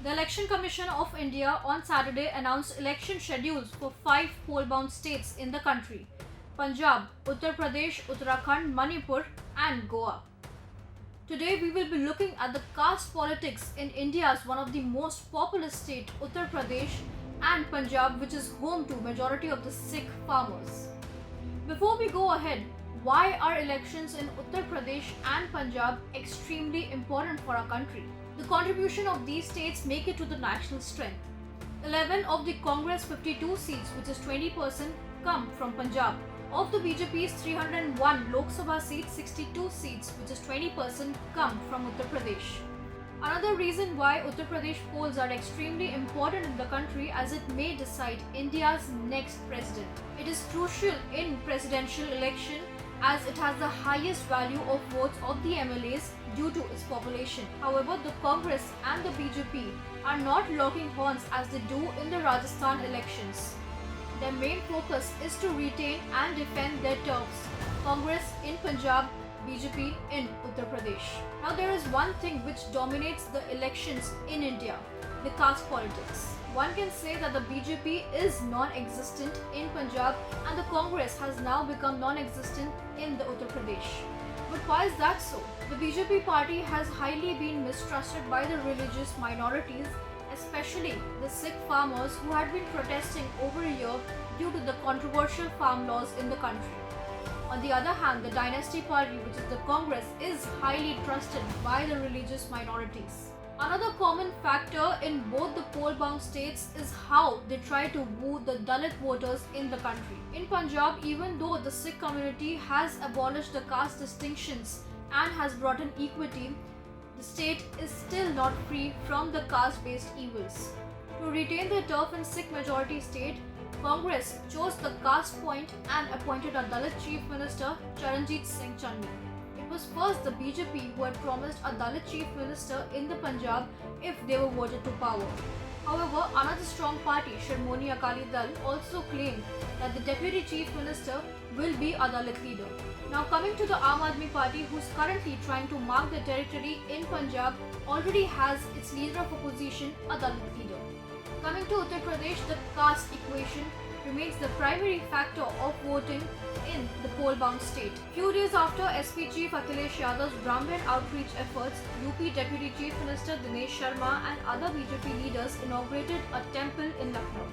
The Election Commission of India on Saturday announced election schedules for 5 poll-bound states in the country: Punjab, Uttar Pradesh, Uttarakhand, Manipur, and Goa. Today we will be looking at the caste politics in India's one of the most populous state, Uttar Pradesh, and Punjab, which is home to majority of the Sikh farmers. Before we go ahead, why are elections in Uttar Pradesh and Punjab extremely important for our country? The contribution of these states make it to the national strength. 11 of the Congress 52 seats, which is 20%, come from Punjab. Of the BJP's 301 Lok Sabha seats, 62 seats, which is 20%, come from Uttar Pradesh. Another reason why Uttar Pradesh polls are extremely important in the country, as it may decide India's next president. It is crucial in presidential election as it has the highest value of votes of the MLAs due to its population. However, the Congress and the BJP are not locking horns as they do in the Rajasthan elections. Their main focus is to retain and defend their turfs. Congress in Punjab, BJP in Uttar Pradesh. Now there is one thing which dominates the elections in India: the caste politics. One can say that the BJP is non-existent in Punjab and the Congress has now become non-existent in the Uttar Pradesh. But why is that so? The BJP party has highly been mistrusted by the religious minorities, especially the Sikh farmers who had been protesting over a year due to the controversial farm laws in the country. On the other hand, the dynasty party, which is the Congress, is highly trusted by the religious minorities. Another common factor in both the poll-bound states is how they try to woo the Dalit voters in the country. In Punjab, even though the Sikh community has abolished the caste distinctions and has brought in equity, the state is still not free from the caste-based evils. To retain their turf in Sikh majority state, Congress chose the caste point and appointed a Dalit Chief Minister, Charanjit Singh Channi. It was first the BJP who had promised a Dalit Chief Minister in the Punjab if they were voted to power. However, another strong party, Shiromani Akali Dal, also claimed that the Deputy Chief Minister will be a Dalit leader. Now coming to the Aam Aadmi Party, who is currently trying to mark their territory in Punjab, already has its leader of opposition, a Dalit leader. Coming to Uttar Pradesh, the caste equation remains the primary factor of voting in the poll-bound state. Few days after SP Chief Akhilesh Yadav's Brahmin outreach efforts, UP Deputy Chief Minister Dinesh Sharma and other BJP leaders inaugurated a temple in Lucknow.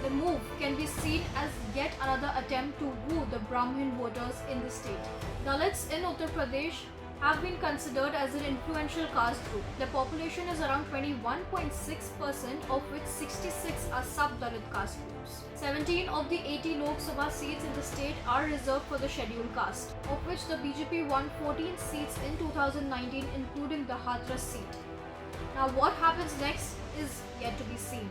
The move can be seen as yet another attempt to woo the Brahmin voters in the state. Dalits in Uttar Pradesh have been considered as an influential caste group. Their population is around 21.6%, of which 66 are sub-Dalit caste groups. 17 of the 80 Lok Sabha seats in the state are reserved for the scheduled caste, of which the BJP won 14 seats in 2019, including the Hathras seat. Now what happens next is yet to be seen.